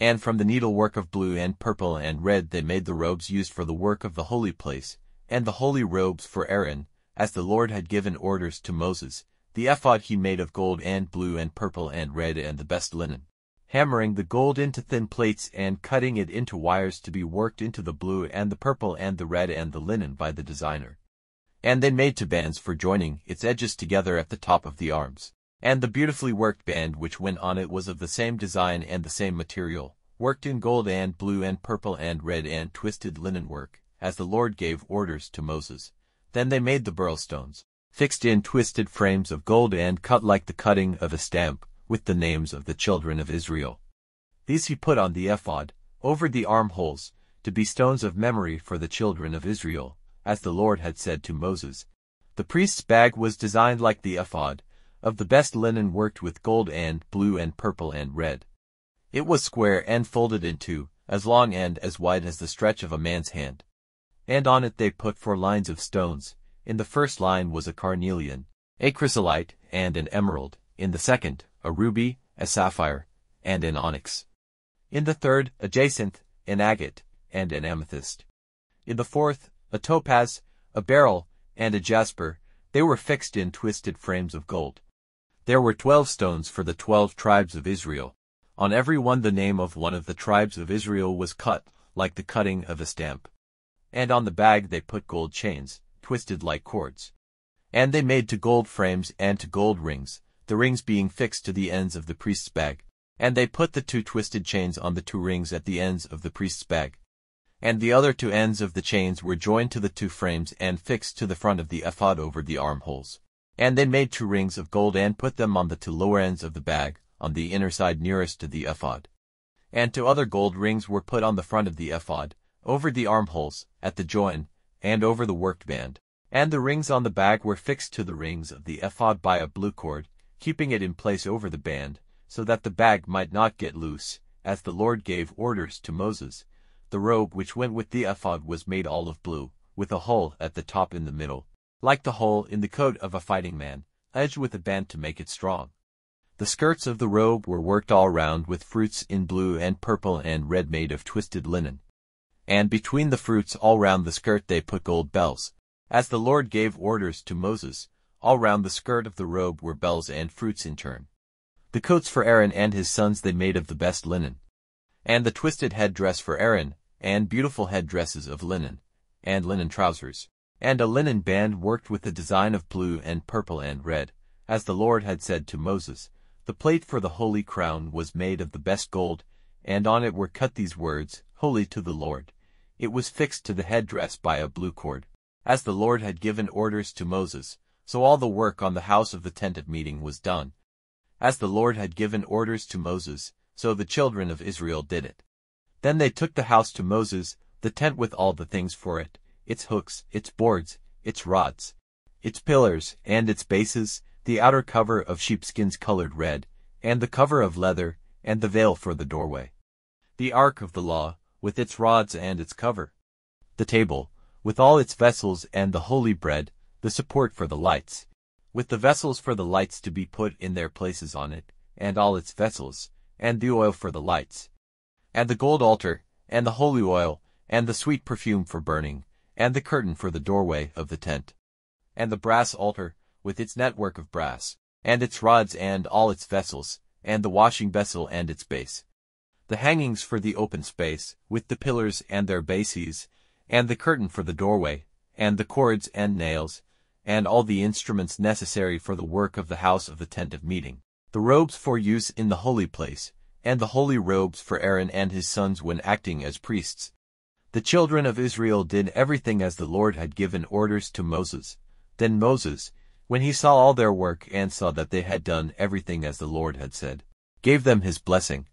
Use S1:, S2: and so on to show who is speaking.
S1: And from the needlework of blue and purple and red they made the robes used for the work of the holy place, and the holy robes for Aaron, as the Lord had given orders to Moses. The ephod he made of gold and blue and purple and red and the best linen, hammering the gold into thin plates and cutting it into wires to be worked into the blue and the purple and the red and the linen by the designer. And they made two bands for joining its edges together at the top of the arms. And the beautifully worked band which went on it was of the same design and the same material, worked in gold and blue and purple and red and twisted linen work, as the Lord gave orders to Moses. Then they made the beryl stones, fixed in twisted frames of gold and cut like the cutting of a stamp, with the names of the children of Israel. These he put on the ephod, over the armholes, to be stones of memory for the children of Israel, as the Lord had said to Moses. The priest's bag was designed like the ephod, of the best linen worked with gold and blue and purple and red. It was square and folded in two, as long and as wide as the stretch of a man's hand. And on it they put 4 lines of stones. In the first line was a carnelian, a chrysolite, and an emerald. In the second, a ruby, a sapphire, and an onyx. In the third, a jacinth, an agate, and an amethyst. In the fourth, a topaz, a beryl, and a jasper. They were fixed in twisted frames of gold. There were 12 stones for the 12 tribes of Israel. On every one the name of one of the tribes of Israel was cut, like the cutting of a stamp. And on the bag they put gold chains, twisted like cords. And they made 2 gold frames and 2 gold rings, the rings being fixed to the ends of the priest's bag. And they put the 2 twisted chains on the 2 rings at the ends of the priest's bag. And the other 2 ends of the chains were joined to the 2 frames and fixed to the front of the ephod over the armholes. And they made 2 rings of gold and put them on the 2 lower ends of the bag, on the inner side nearest to the ephod. And 2 other gold rings were put on the front of the ephod, over the armholes, at the join, and over the worked band. And the rings on the bag were fixed to the rings of the ephod by a blue cord, keeping it in place over the band, so that the bag might not get loose, as the Lord gave orders to Moses. The robe which went with the ephod was made all of blue, with a hole at the top in the middle, like the hole in the coat of a fighting man, edged with a band to make it strong. The skirts of the robe were worked all round with fruits in blue and purple and red made of twisted linen. And between the fruits all round the skirt they put gold bells, as the Lord gave orders to Moses. All round the skirt of the robe were bells and fruits in turn. The coats for Aaron and his sons they made of the best linen. And the twisted head-dress for Aaron, and beautiful head-dresses of linen, and linen trousers, and a linen band worked with the design of blue and purple and red, as the Lord had said to Moses. The plate for the holy crown was made of the best gold, and on it were cut these words, Holy to the Lord. It was fixed to the head-dress by a blue cord, as the Lord had given orders to Moses. So all the work on the house of the tent of meeting was done, as the Lord had given orders to Moses, so the children of Israel did it. Then they took the house to Moses, the tent with all the things for it, its hooks, its boards, its rods, its pillars, and its bases, the outer cover of sheepskins colored red, and the cover of leather, and the veil for the doorway. The ark of the law, with its rods and its cover. The table, with all its vessels and the holy bread, the support for the lights, with the vessels for the lights to be put in their places on it, and all its vessels, and the oil for the lights, and the gold altar, and the holy oil, and the sweet perfume for burning, and the curtain for the doorway of the tent, and the brass altar, with its network of brass, and its rods and all its vessels, and the washing vessel and its base, the hangings for the open space, with the pillars and their bases, and the curtain for the doorway, and the cords and nails, and all the instruments necessary for the work of the house of the tent of meeting, the robes for use in the holy place, and the holy robes for Aaron and his sons when acting as priests. The children of Israel did everything as the Lord had given orders to Moses. Then Moses, when he saw all their work and saw that they had done everything as the Lord had said, gave them his blessing.